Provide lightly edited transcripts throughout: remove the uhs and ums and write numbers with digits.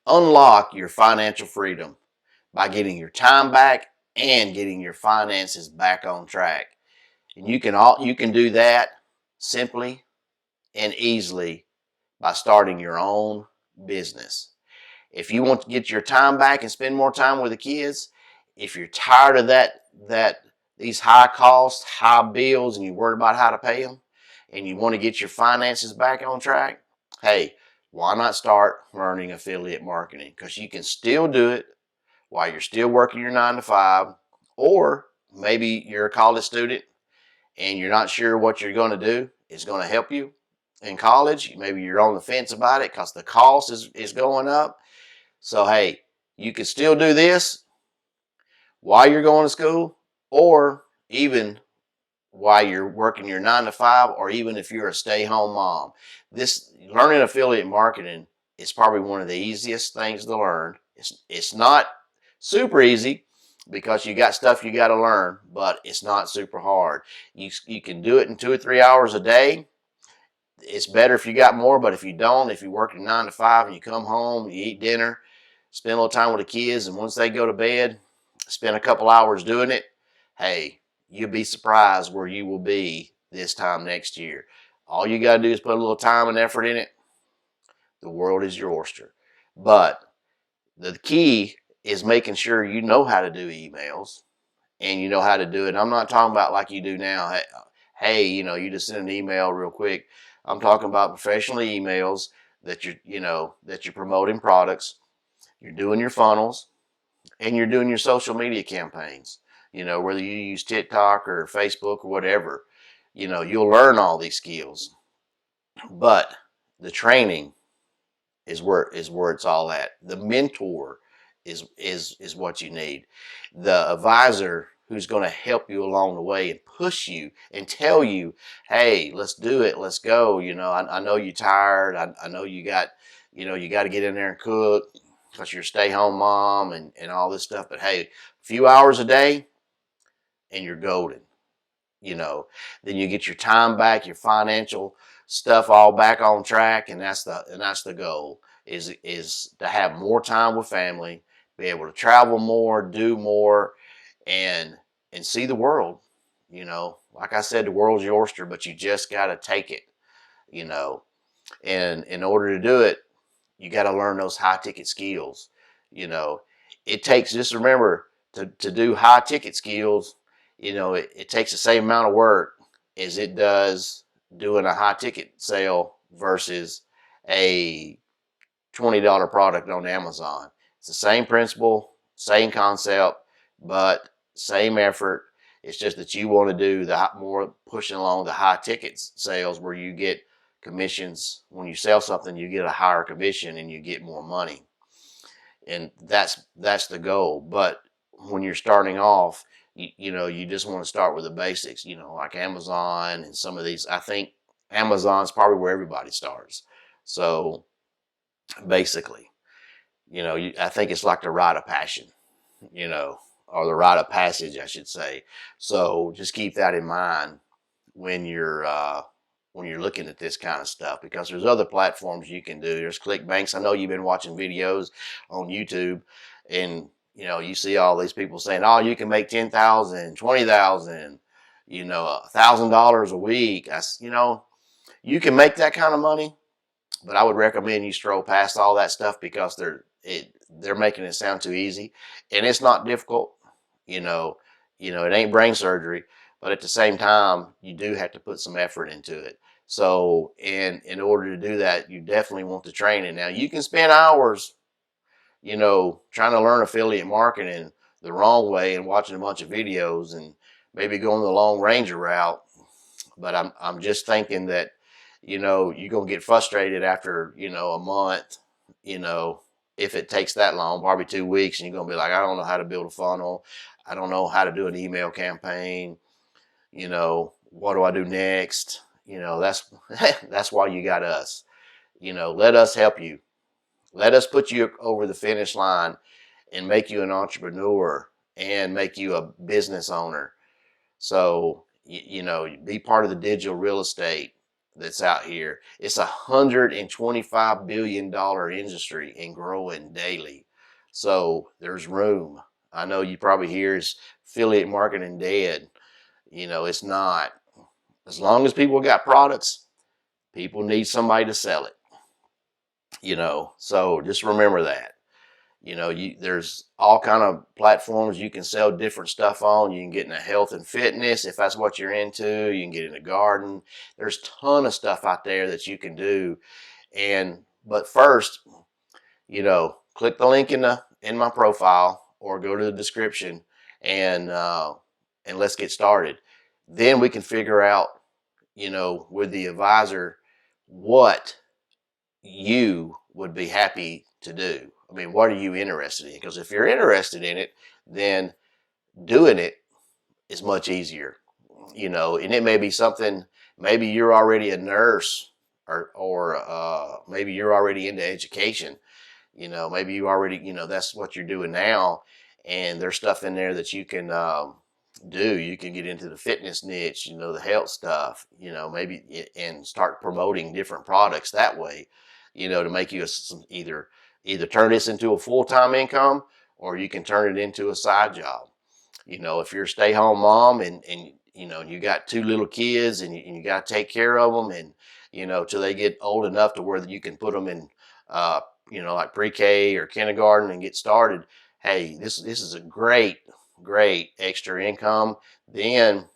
unlock your financial freedom by getting your time back and getting your finances back on track. And you can do that simply and easily by starting your own business. If you want to get your time back and spend more time with the kids, if you're tired of that these high costs, high bills, and you're worried about how to pay them, and you want to get your finances back on track, hey, why not start learning affiliate marketing? Because you can still do it while you're still working your 9 to 5, or maybe you're a college student and you're not sure what you're going to do. It's going to help you in college. Maybe you're on the fence about it because the cost is going up. So, hey, you can still do this while you're going to school, or even while you're working your 9 to 5, or even if you're a stay-home mom. This learning affiliate marketing is probably one of the easiest things to learn. It's not super easy because you got stuff you got to learn, but it's not super hard. You can do it in 2 or 3 hours a day. It's better if you got more, but if you don't, if you work your 9 to 5 and you come home, you eat dinner, spend a little time with the kids, and once they go to bed, spend a couple hours doing it, hey, you'll be surprised where you will be this time next year. All you got to do is put a little time and effort in it. The world is your oyster. But the key is making sure you know how to do emails and you know how to do it. I'm not talking about like you do now. Hey, you just send an email real quick. I'm talking about professional emails that you're promoting products. You're doing your funnels and you're doing your social media campaigns. Whether you use TikTok or Facebook or whatever, you'll learn all these skills. But the training is where it's all at. The mentor is what you need. The advisor who's going to help you along the way and push you and tell you, hey, let's do it, let's go. I know you're tired. I know you got to get in there and cook because you're a stay-home mom and all this stuff. But hey, a few hours a day and you're golden. Then you get your time back, your financial stuff all back on track, and that's the goal is to have more time with family, be able to travel more, do more, and see the world. Like I said, the world's your oyster, but you just got to take it. And in order to do it, you got to learn those high ticket skills. It takes, just remember, to do high ticket skills, it takes the same amount of work as it does doing a high ticket sale versus a $20 product on Amazon. It's the same principle, same concept, but same effort. It's just that you want to do the more pushing along the high ticket sales where you get commissions. When you sell something, you get a higher commission and you get more money. And that's the goal. But when you're starting off, you just want to start with the basics, like Amazon and some of these. I think Amazon's probably where everybody starts. So basically, I think it's like the rite of passion, or the rite of passage, I should say. So just keep that in mind when you're looking at this kind of stuff, because there's other platforms you can do. There's ClickBanks. I know you've been watching videos on YouTube, and you see all these people saying, oh, you can make $10,000, $20,000, $1,000 a week. You can make that kind of money, but I would recommend you stroll past all that stuff because they're making it sound too easy, and it's not difficult. It ain't brain surgery, but at the same time, you do have to put some effort into it. So, in order to do that, you definitely want the training. Now, you can spend hours, trying to learn affiliate marketing the wrong way and watching a bunch of videos and maybe going the Long Ranger route. But I'm just thinking that, you're going to get frustrated after, a month, if it takes that long, probably 2 weeks, and you're going to be like, I don't know how to build a funnel. I don't know how to do an email campaign. What do I do next? That's why you got us. Let us help you. Let us put you over the finish line and make you an entrepreneur and make you a business owner. So, be part of the digital real estate that's out here. It's $125 billion industry and growing daily. So there's room. I know you probably hear is affiliate marketing dead. It's not. As long as people got products, people need somebody to sell it. So just remember that. There's all kind of platforms you can sell different stuff on. You can get into health and fitness if that's what you're into. You can get into garden. There's a ton of stuff out there that you can do. But first, click the link in my profile or go to the description and let's get started. Then we can figure out, with the advisor, what you would be happy to do. I mean, what are you interested in? Because if you're interested in it, then doing it is much easier. And it may be something, maybe you're already a nurse or maybe you're already into education. Maybe you already, that's what you're doing now. And there's stuff in there that you can do. You can get into the fitness niche, the health stuff, maybe, and start promoting different products that way, to make you either turn this into a full-time income, or you can turn it into a side job. If you're a stay-home mom and you got 2 little kids and you got to take care of them, and till they get old enough to where you can put them in like pre-K or kindergarten and get started. Hey, this is a great extra income. Then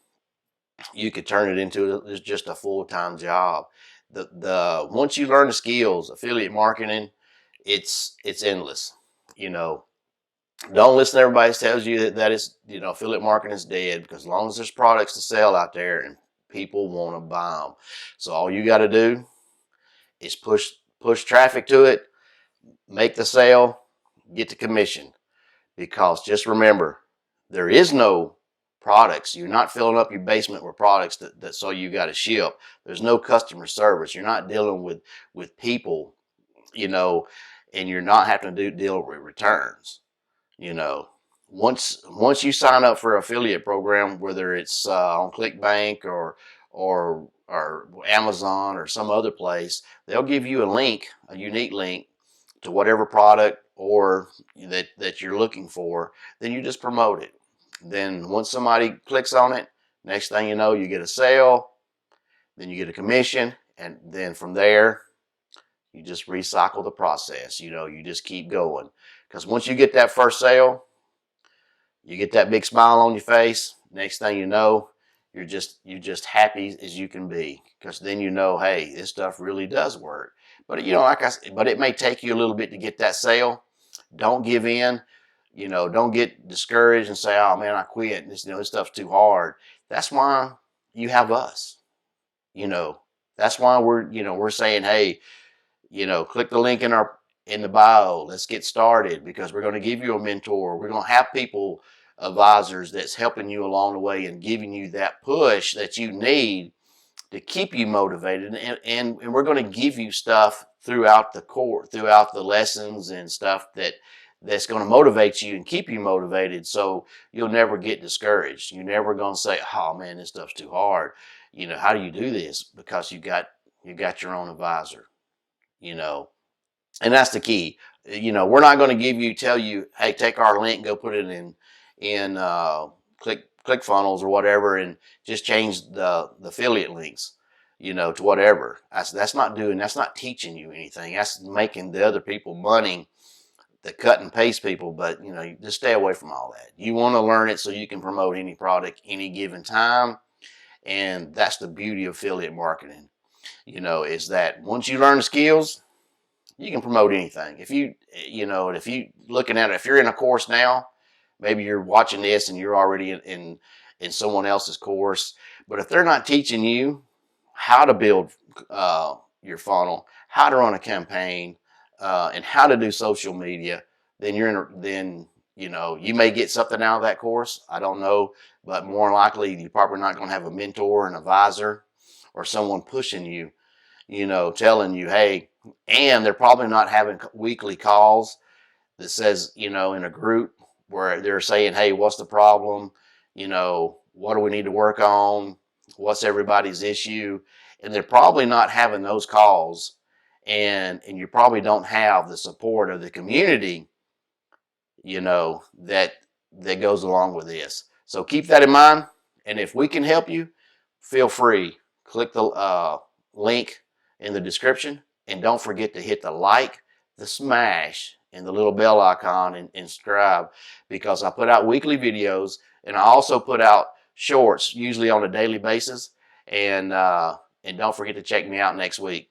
you could turn it into just a full-time job. Once you learn the skills, affiliate marketing, it's endless. Don't listen to everybody who tells you that is, affiliate marketing is dead, because as long as there's products to sell out there and people want to buy them. So all you got to do is push traffic to it, make the sale, get the commission. Because just remember, there is no products. You're not filling up your basement with products that so you got to ship. There's no customer service. You're not dealing with people, and you're not having to deal with returns. Once you sign up for an affiliate program, whether it's on ClickBank or Amazon or some other place, they'll give you a unique link to whatever product or that you're looking for. Then you just promote it. Then once somebody clicks on it, next thing you know, you get a sale, then you get a commission, and then from there, you just recycle the process. You just keep going. Because once you get that first sale, you get that big smile on your face. Next thing you know, you're just happy as you can be. Because then hey, this stuff really does work. But like I said, but it may take you a little bit to get that sale. Don't give in. Don't get discouraged and say, "Oh man, I quit. This stuff's too hard." That's why you have us. That's why we're saying, "Hey, click the link in the bio. Let's get started," because we're going to give you a mentor. We're going to have people, advisors, that's helping you along the way and giving you that push that you need to keep you motivated. And we're going to give you stuff throughout the lessons and stuff that's going to motivate you and keep you motivated, so you'll never get discouraged. You're never going to say, "Oh man, this stuff's too hard." How do you do this? Because you got your own advisor. And that's the key. We're not going to tell you, "Hey, take our link, go put it in ClickFunnels or whatever, and just change the affiliate links, to whatever." That's not teaching you anything. That's making the other people money, the cut and paste people. But just stay away from all that. You want to learn it so you can promote any product any given time, and that's the beauty of affiliate marketing. Is that once you learn the skills, you can promote anything. If you looking at it, if you're in a course now, maybe you're watching this and you're already in someone else's course. But if they're not teaching you how to build your funnel, how to run a campaign, and how to do social media, then you may get something out of that course. I don't know, but more likely you're probably not going to have a mentor, an advisor, or someone pushing you, telling you, "Hey," and they're probably not having weekly calls that says, in a group where they're saying, "Hey, what's the problem? What do we need to work on? What's everybody's issue?" and they're probably not having those calls, and you probably don't have the support of the community, you know, that goes along with this. So keep that in mind, and if we can help you, feel free. Click the link in the description, and don't forget to hit the like, the smash, and the little bell icon, and subscribe, because I put out weekly videos, and I also put out shorts, usually on a daily basis, and don't forget to check me out next week.